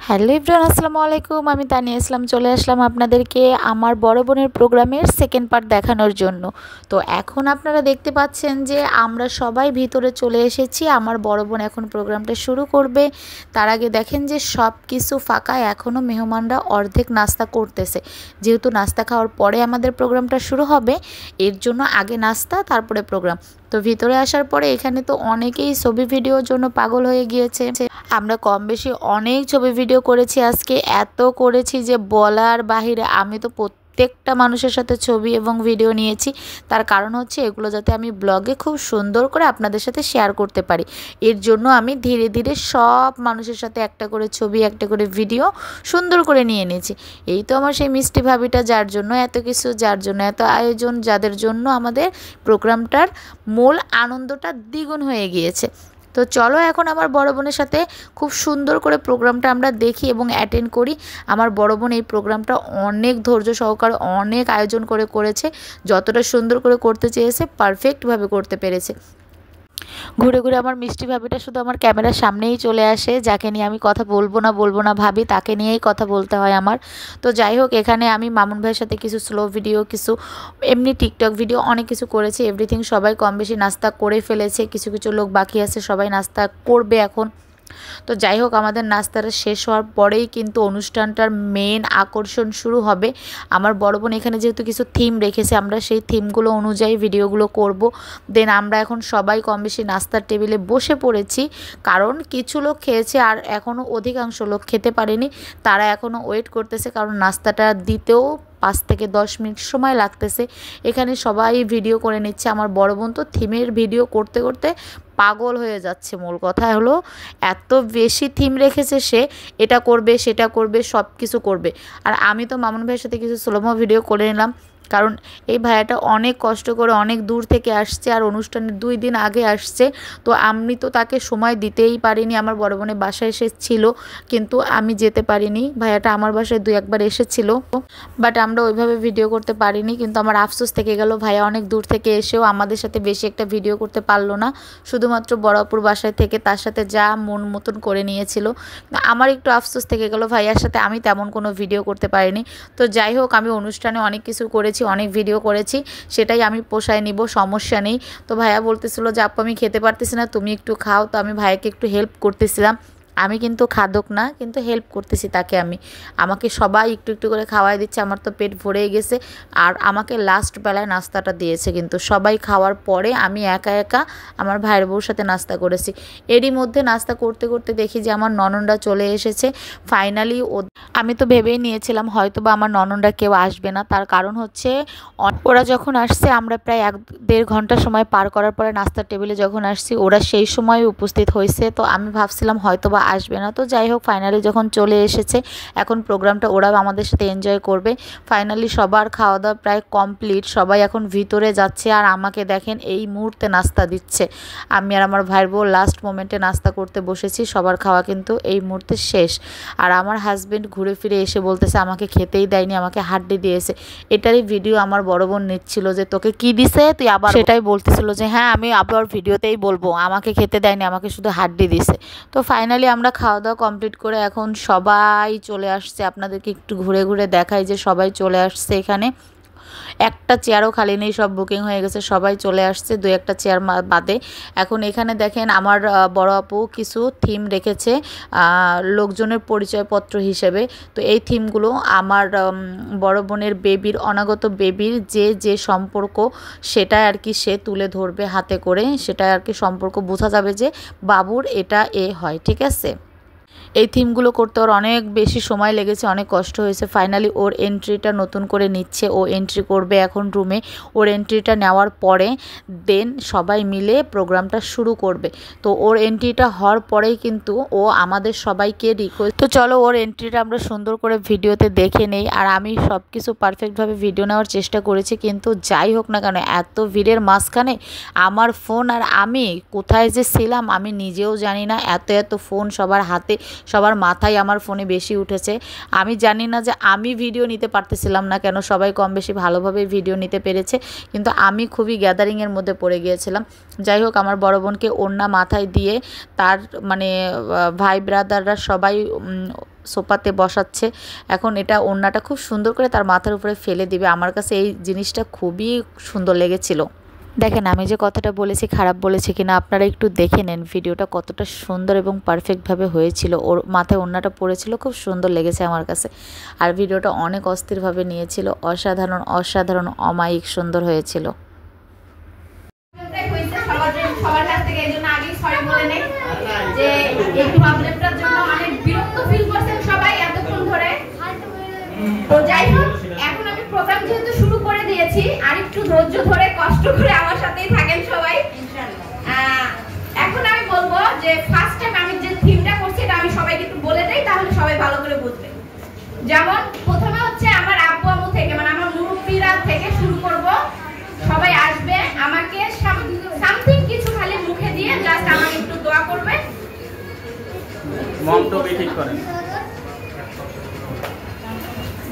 Hello everyone, আসসালামু আলাইকুম। আমি তানিয়া ইসলাম চলে আসলাম আপনাদেরকে আমার বড় বোনের প্রোগ্রামের সেকেন্ড পার্ট দেখানোর জন্য। তো এখন আপনারা দেখতে পাচ্ছেন যে আমরা সবাই ভিতরে চলে এসেছি। আমার বড় বোন এখন প্রোগ্রামটা শুরু করবে। তার আগে দেখেন যে সব কিছু ফাঁকা, এখনও মেহমানরা অর্ধেক নাস্তা করতেছে। যেহেতু নাস্তা খাওয়ার পরে আমাদের প্রোগ্রামটা শুরু হবে, এর জন্য আগে নাস্তা তারপরে প্রোগ্রাম। তো ভিতরে আসার পরে এখানে তো অনেকেই ছবি ভিডিওর জন্য পাগল হয়ে গিয়েছে। আমরা কম বেশি অনেক ছবি ভিডিও করেছি, আজকে এত করেছি যে বলার বাহিরে। আমি তো প্রত্যেকটা মানুষের সাথে ছবি এবং ভিডিও নিয়েছি, তার কারণ হচ্ছে এগুলো যাতে আমি ব্লগে খুব সুন্দর করে আপনাদের সাথে শেয়ার করতে পারি। এর জন্য আমি ধীরে ধীরে সব মানুষের সাথে একটা করে ছবি, একটা করে ভিডিও সুন্দর করে নিয়ে নিয়েছি। এই তো আমার সেই মিষ্টি ভাবিটা, যার জন্য এত কিছু, যার জন্য এত আয়োজন, যাদের জন্য আমাদের প্রোগ্রামটার মূল আনন্দটা দ্বিগুণ হয়ে গিয়েছে। তো চলো এখন আমার বড় বোনের সাথে খুব সুন্দর করে প্রোগ্রামটা আমরা দেখি এবং অ্যাটেন্ড করি। আমার বড় বোন এই প্রোগ্রামটা অনেক ধৈর্য সহকারে অনেক আয়োজন করেছে। যতটা সুন্দর করে করতে চেয়েছে পারফেক্টভাবে করতে পেরেছে। ঘুরে ঘুরে আমার মিষ্টি ভাবিটা শুধু আমার ক্যামেরার সামনেই চলে আসে, যাকে নিয়ে আমি কথা বলবো না ভাবি, তাকে নিয়েই কথা বলতে হয় আমার। তো যাই হোক, এখানে আমি মামুন ভাইয়ের সাথে কিছু স্লো ভিডিও, কিছু এমনি টিকটক ভিডিও অনেক কিছু করেছি। এভরিথিং সবাই কম বেশি নাস্তা করে ফেলেছে, কিছু কিছু লোক বাকি আছে, সবাই নাস্তা করবে এখন। তো যাই হোক, আমাদের নাস্তাটা শেষ হওয়ার পরেই কিন্তু অনুষ্ঠানটার মেন আকর্ষণ শুরু হবে। আমার বড় বোন এখানে যেহেতু কিছু থিম রেখেছে, আমরা সেই থিমগুলো অনুযায়ী ভিডিওগুলো করব। দেন আমরা এখন সবাই কম বেশি নাস্তার টেবিলে বসে পড়েছি, কারণ কিছু লোক খেয়েছে আর এখনও অধিকাংশ লোক খেতে পারেনি। তারা এখনও ওয়েট করতেছে, কারণ নাস্তাটা দিতেও 5 থেকে 10 মিনিট সময় লাগতেছে। এখানে সবাই ভিডিও করে নিচ্ছে। আমার বড় বোন তো থিমের ভিডিও করতে করতে পাগল হয়ে যাচ্ছে। মূল কথা হলো এত বেশি থিম রেখেছে সে, এটা করবে সেটা করবে, সব কিছু করবে। আর আমি তো মামুন ভাইয়ের সাথে কিছু স্লোমো ভিডিও করে নিলাম, কারণ এই ভাইয়াটা অনেক কষ্ট করে অনেক দূর থেকে আসছে আর অনুষ্ঠানের 2 দিন আগে আসছে। তো আমি তো তাকে সময় দিতেই পারিনি। আমার বড় বোনের বাসায় এসেছিল, কিন্তু আমি যেতে পারিনি। ভাইয়াটা আমার বাসায় 2-1 বার এসেছিল, বাট আমরা ওইভাবে ভিডিও করতে পারিনি। কিন্তু আমার আফসোস থেকে গেল, ভাইয়া অনেক দূর থেকে এসেও আমাদের সাথে বেশি একটা ভিডিও করতে পারলো না। শুধুমাত্র বড়াপুর বাসায় থেকে তার সাথে যা মন মতন করে নিয়েছিল। আমার একটু আফসোস থেকে গেল, ভাইয়ার সাথে আমি তেমন কোনো ভিডিও করতে পারিনি। তো যাই হোক, আমি অনুষ্ঠানে অনেক কিছু করেছি, অনেক ভিডিও করেছি, সেটাই আমি পোষায় নিব, সমস্যা নেই। তো ভাইয়া বলতেছিল যে আপু আমি খেতে পারতেছি না, তুমি একটু খাও। তো আমি ভাইয়াকে একটু হেল্প করতেছিলাম। আমি কিন্তু খাদক না, কিন্তু হেল্প করতেছি তাকে। আমাকে সবাই একটু একটু করে খাওয়াই দিচ্ছে, আমার তো পেট ভরেই গেছে। আর আমাকে লাস্ট বেলায় নাস্তাটা দিয়েছে, কিন্তু সবাই খাওয়ার পরে আমি একা একা আমার ভাইয়ের বউর সাথে নাস্তা করেছি। এরই মধ্যে নাস্তা করতে করতে দেখি যে আমার ননদরা চলে এসেছে ফাইনালি। আমি তো ভেবেই নিয়েছিলাম হয়তো বা আমার ননদরা কেউ আসবে না, তার কারণ হচ্ছে ওরা যখন আসছে আমরা প্রায় 1-1.5 ঘন্টা সময় পার করার পরে নাস্তার টেবিলে যখন আসছি, ওরা সেই সময় উপস্থিত হয়েছে। তো আমি ভাবছিলাম হয়তো বা আসবে না। তো যাই হোক, ফাইনালি যখন চলে এসেছে, এখন প্রোগ্রামটা ওরা আমাদের সাথে এনজয় করবে। ফাইনালি সবার খাওয়া দাওয়া প্রায় কমপ্লিট, সবাই এখন ভিতরে যাচ্ছে। আর আমাকে দেখেন এই মুহূর্তে নাস্তা দিচ্ছে। আমি আর আমার ভাইয়ের বউ লাস্ট মোমেন্টে নাস্তা করতে বসেছি। সবার খাওয়া কিন্তু এই মুহূর্তে শেষ। আর আমার হাজব্যান্ড ঘুরে ফিরে এসে বলতেছে আমাকে খেতেই দেয়নি, আমাকে হাড্ডি দিয়েছে। এটারই ভিডিও আমার বড় বোন নিচ্ছিল যে তোকে কি দিছে তুই আবার, সেটাই বলতেছিল যে হ্যাঁ আমি আবার ভিডিওতেই বলবো আমাকে খেতে দেয়নি, আমাকে শুধু হাড্ডি দিছে। তো ফাইনালি আমরা খাওয়া দাওয়া কমপ্লিট করে এখন সবাই চলে আসছে। আপনাদেরকে একটু ঘুরে ঘুরে দেখাই যে সবাই চলে আসছে। এখানে একটা চেয়ারও খালি নেই, সব বুকিং হয়ে গেছে, সবাই চলে আসছে 2-1টা চেয়ার বাদে। এখন এখানে দেখেন আমার বড় আপু কিছু থিম রেখেছে লোকজনের পরিচয়পত্র হিসেবে। তো এই থিমগুলো আমার বড় বোনের বেবির, অনাগত বেবির যে সম্পর্ক, সেটা আর কি সে তুলে ধরবে হাতে করে। সেটা আর কি সম্পর্ক বোঝা যাবে যে বাবুর এটা হয়, ঠিক আছে। এই থিমগুলো করতে ওর অনেক বেশি সময় লেগেছে, অনেক কষ্ট হয়েছে। ফাইনালি ওর এন্ট্রিটা নতুন করে নিচ্ছে, ও এন্ট্রি করবে এখন রুমে। ওর এন্ট্রিটা নেওয়ার পরে দেন সবাই মিলে প্রোগ্রামটা শুরু করবে। তো ওর এন্ট্রিটা হওয়ার পরেই কিন্তু ও আমাদের সবাইকে রিকোয়েস্ট, তো চলো ওর এন্ট্রিটা আমরা সুন্দর করে ভিডিওতে দেখে নেই। আর আমি সব কিছু পারফেক্টভাবে ভিডিও নেওয়ার চেষ্টা করেছি, কিন্তু যাই হোক না কেন এত ভিড়ের মাঝখানে আমার ফোন আর আমি কোথায় যে ছিলাম আমি নিজেও জানি না। এত ফোন সবার হাতে, সবার মাথায় আমার ফোনে বেশি উঠেছে। আমি জানি না যে আমি ভিডিও নিতে পারতেছিলাম না কেন, সবাই কম বেশি ভালোভাবে ভিডিও নিতে পেরেছে, কিন্তু আমি খুবই গ্যাদারিংয়ের মধ্যে পড়ে গিয়েছিলাম। যাই হোক, আমার বড় বোনকে ওড়না মাথায় দিয়ে তার মানে ভাই ব্রাদাররা সবাই সোফাতে বসাচ্ছে। এখন এটা ওড়নাটা খুব সুন্দর করে তার মাথার উপরে ফেলে দিবে। আমার কাছে এই জিনিসটা খুবই সুন্দর লেগেছিল। দেখেন, আমি যে কথাটা বলেছি খারাপ বলেছি কিনা আপনারা একটু দেখে নেন ভিডিওটা কতটা সুন্দর এবং পারফেক্টভাবে হয়েছিল। ওর মাথায় ওড়নাটা পড়েছিল, খুব সুন্দর লেগেছে আমার কাছে। আর ভিডিওটা অনেক অস্থিরভাবে নিয়েছিল, অসাধারণ অসাধারণ অমায়িক সুন্দর হয়েছিল। সবার কাছ থেকে এইজন্য আগেই সরি বলে নেই যে এই প্রবলেমটার জন্য অনেক বিরক্ত ফিল করছেন সবাই এতক্ষণ ধরে। তো যাই হোক, এখন আমি প্রোগ্রাম যেহেতু শুরু করে দিয়েছি, আর একটু ধৈর্য ধরে কষ্ট করে আমার সাথেই থাকেন সবাই। এখন আমি বলবো যে ফার্স্ট টাইম আমি যে থিমটা করছি এটা আমি সবাইকে একটু বলে দেই, তাহলে সবাই ভালো করে বুঝবে। যেমন প্রথমে হচ্ছে আমার আব্বু আম্মু থেকে, মানে আমার মুরব্বিরা থেকে শুরু করব। সবাই আসবে, আমাকে সামথিং কিছু খালি মুখে দিয়ে জাস্ট আমাকে একটু দোয়া করবে। মন্ত্রটি ঠিক করেন,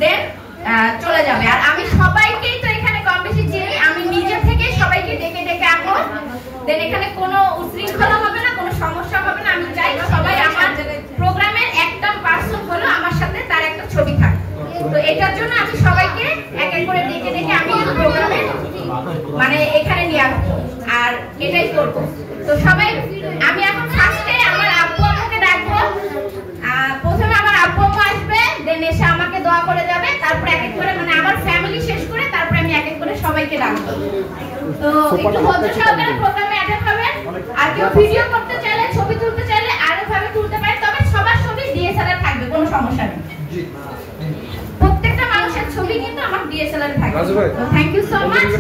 দেন চলে যাবে। আর আমি সবাইকেই তো এখানে কম বেশি চিনি, আমি নিজে থেকে সবাইকে ডেকে ডেকে আনবো। দেন এখানে কোনো উশৃঙ্খলা হবে না, কোনো সমস্যা হবে না। আমি চাই সবাই আমার প্রোগ্রামের একটা পার্সন হলো আমার সাথে তার একটা ছবি থাকে। তো এটার জন্য আমি সবাইকে এক এক করে ডেকে ডেকে আমি প্রোগ্রামে মানে এখানে নিয়ে আসবো, আর এটাই করবো। তো সবাই, আমি এখন ফার্স্টে আমার আব্বু আম্মুকে ডাকবো। প্রথমে আমার আব্বু আম্মু আসবে, দেন এসে আমাকে দোয়া করে যাবে। তারপর এক এক করে মানে আমার ফ্যামিলি শেষ করে তারপরে আমি এক এক করে সবাইকে ডাকবো। তো একটু ধৈর্য সহকারে প্রোগ্রামে অ্যাটেন্ড হবেন। আর কেউ ভিডিও করতে চাইলে, ছবি তুলতে চাইলে আরো ভাবে তুলতে পারে, তবে সবার ছবি ডিএসএলআর থাকবে, কোনো সমস্যা নেই। প্রত্যেকটা মানুষের ছবি কিন্তু আমার ডিএসএলআর থাকবে। Thank you so much.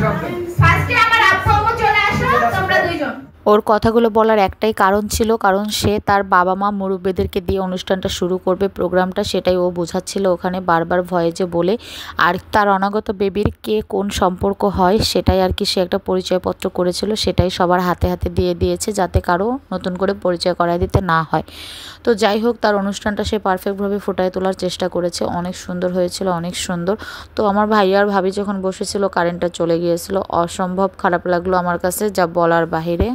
ফার্স্টে আমার আব্বু আম্মু চলে আসো, তোমরা দুইজন। ওর কথাগুলো বলার একটাই কারণ ছিল, কারণ সে তার বাবা মা মুরব্বীদেরকে দিয়ে অনুষ্ঠানটা শুরু করবে, প্রোগ্রামটা, সেটাই ও বোঝাচ্ছিল ওখানে বারবার ভয়েসে বলে। আর তার অনাগত বেবির কে কোন সম্পর্ক হয় সেটাই আর কি সে একটা পরিচয়পত্র করেছিল, সেটাই সবার হাতে হাতে দিয়ে দিয়েছে যাতে কারো নতুন করে পরিচয় করায় দিতে না হয়। তো যাই হোক, তার অনুষ্ঠানটা সে পারফেক্টভাবে ফুটায় তোলার চেষ্টা করেছে, অনেক সুন্দর হয়েছিল, অনেক সুন্দর। তো আমার ভাইয়া আর ভাবি যখন বসেছিল কারেন্টটা চলে গিয়েছিল, অসম্ভব খারাপ লাগলো আমার কাছে, যা বলার বাহিরে।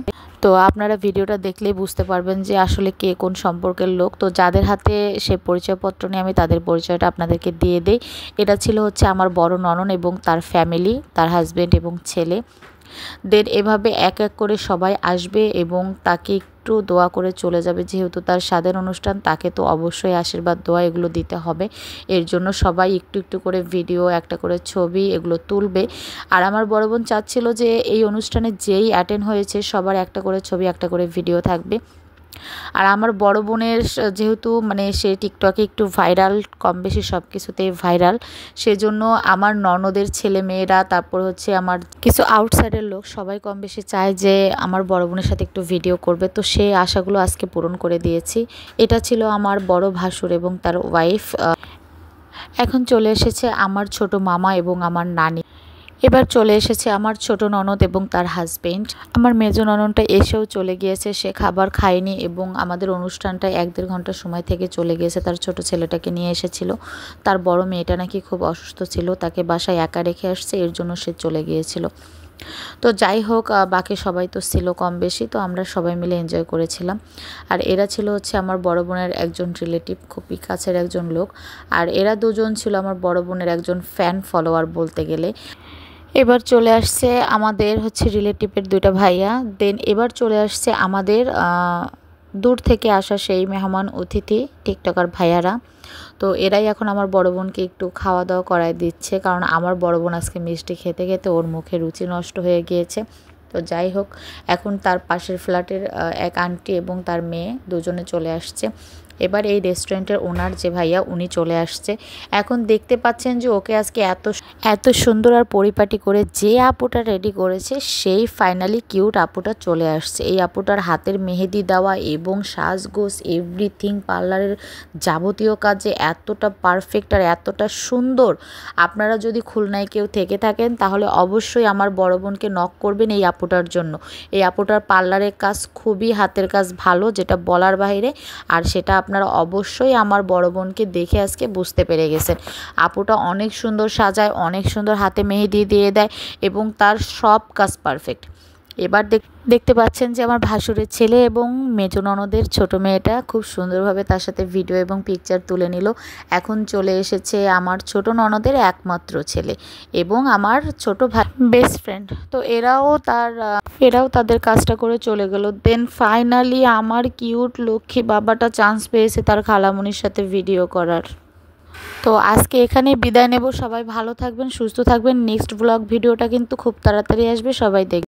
তো আপনারা ভিডিওটা দেখলেই বুঝতে পারবেন যে আসলে কে কোন সম্পর্কের লোক। তো যাদের হাতে সে পরিচয়পত্র নিয়ে আমি তাদের পরিচয়টা আপনাদেরকে দিয়ে দেই। এটা ছিল হচ্ছে আমার বড় ননদ এবং তার ফ্যামিলি, তার হাজব্যান্ড এবং ছেলে। দেন এভাবে এক এক করে সবাই আসবে এবং তাকে একটু দোয়া করে চলে যাবে। যেহেতু তার স্বাদের অনুষ্ঠান, তাকে তো অবশ্যই আশীর্বাদ দোয়া এগুলো দিতে হবে। এর জন্য সবাই একটু একটু করে ভিডিও, একটা করে ছবি এগুলো তুলবে। আর আমার বড় বোন চাচ্ছিল যে এই অনুষ্ঠানে যেই অ্যাটেন্ড হয়েছে সবার একটা করে ছবি, একটা করে ভিডিও থাকবে। আর আমার বড় বোনের যেহেতু মানে সে টিকটকে একটু ভাইরাল, কম বেশি সব কিছুতেই ভাইরাল, সেজন্য আমার ননদের ছেলে মেয়েরা, তারপর হচ্ছে আমার কিছু আউটসাইডের লোক সবাই কম বেশি চায় যে আমার বড় বোনের সাথে একটু ভিডিও করবে। তো সেই আশাগুলো আজকে পূরণ করে দিয়েছি। এটা ছিল আমার বড় ভাসুর এবং তার ওয়াইফ। এখন চলে এসেছে আমার ছোট মামা এবং আমার নানি। এবার চলে এসেছে আমার ছোট ননদ এবং তার হাজবেন্ড। আমার মেজো ননদটা এসেও চলে গিয়েছে, সে খাবার খায়নি এবং আমাদের অনুষ্ঠানটা 1-1.5 ঘন্টা সময় থেকে চলে গিয়েছে। তার ছোট ছেলেটাকে নিয়ে এসেছিল, তার বড় মেয়েটা নাকি খুব অসুস্থ ছিল, তাকে বাসায় একা রেখে আসছে, এর জন্য সে চলে গিয়েছিল। তো যাই হোক, বাকি সবাই তো ছিল কম বেশি, তো আমরা সবাই মিলে এনজয় করেছিলাম। আর এরা ছিল হচ্ছে আমার বড় বোনের একজন রিলেটিভ, খুবই কাছের একজন লোক। আর এরা দুজন ছিল আমার বড় বোনের একজন ফ্যান ফলোয়ার বলতে গেলে। এবার চলে আসছে আমাদের হচ্ছে রিলেটিভের 2টা ভাইয়া। দেন এবার চলে আসছে আমাদের দূর থেকে আসা সেই মেহমান অতিথি টিকটকার ভাইয়ারা। তো এরাই এখন আমার বড় বোনকে একটু খাওয়া দাওয়া করায় দিচ্ছে, কারণ আমার বড় বোন আজকে মিষ্টি খেতে খেতে ওর মুখে রুচি নষ্ট হয়ে গিয়েছে। তো যাই হোক, এখন তার পাশের ফ্ল্যাটের এক আন্টি এবং তার মেয়ে দুজনে চলে আসছে। এবার এই রেস্টুরেন্টের ওনার যে ভাইয়া, উনি চলে আসছে। এখন দেখতে পাচ্ছেন যে ওকে আজকে এত সুন্দর আর পরিপাটি করে যে আপুটা রেডি করেছে, সেই ফাইনালি কিউট আপুটা চলে আসছে। এই আপুটার হাতের মেহেদি দেওয়া এবং সাজগোজ এভরিথিং, পার্লারের যাবতীয় কাজে এতটা পারফেক্ট আর এতটা সুন্দর। আপনারা যদি খুলনায় কেউ থেকে থাকেন তাহলে অবশ্যই আমার বড় বোনকে নক করবেন এই আপুটার জন্য। এই আপুটার পার্লারের কাজ খুবই হাতের কাজ ভালো, যেটা বলার বাইরে। আর সেটা আপনারা অবশ্যই আমার বড় বোনকে দেখে আজকে বুঝতে পেরে গেছেন। আপুটা অনেক সুন্দর সাজায়, অনেক সুন্দর হাতে মেহেদি দিয়ে দেয় এবং তার সব কাজ পারফেক্ট। এবার দেখতে পাচ্ছেন যে আমার ভাসুরের ছেলে এবং মেজো ননদের ছোট মেয়েটা খুব সুন্দরভাবে তার সাথে ভিডিও এবং পিকচার তুলে নিল। এখন চলে এসেছে আমার ছোট ননদের একমাত্র ছেলে এবং আমার ছোট ভাই বেস্ট ফ্রেন্ড। তো এরাও তাদের কাজটা করে চলে গেল। দেন ফাইনালি আমার কিউট লক্ষ্মী বাবাটা চান্স পেয়েছে তার খালামণির সাথে ভিডিও করার। তো আজকে এখানে বিদায় নেব। সবাই ভালো থাকবেন, সুস্থ থাকবেন। নেক্সট ব্লগ ভিডিওটা কিন্তু খুব তাড়াতাড়ি আসবে, সবাই দেখবেন।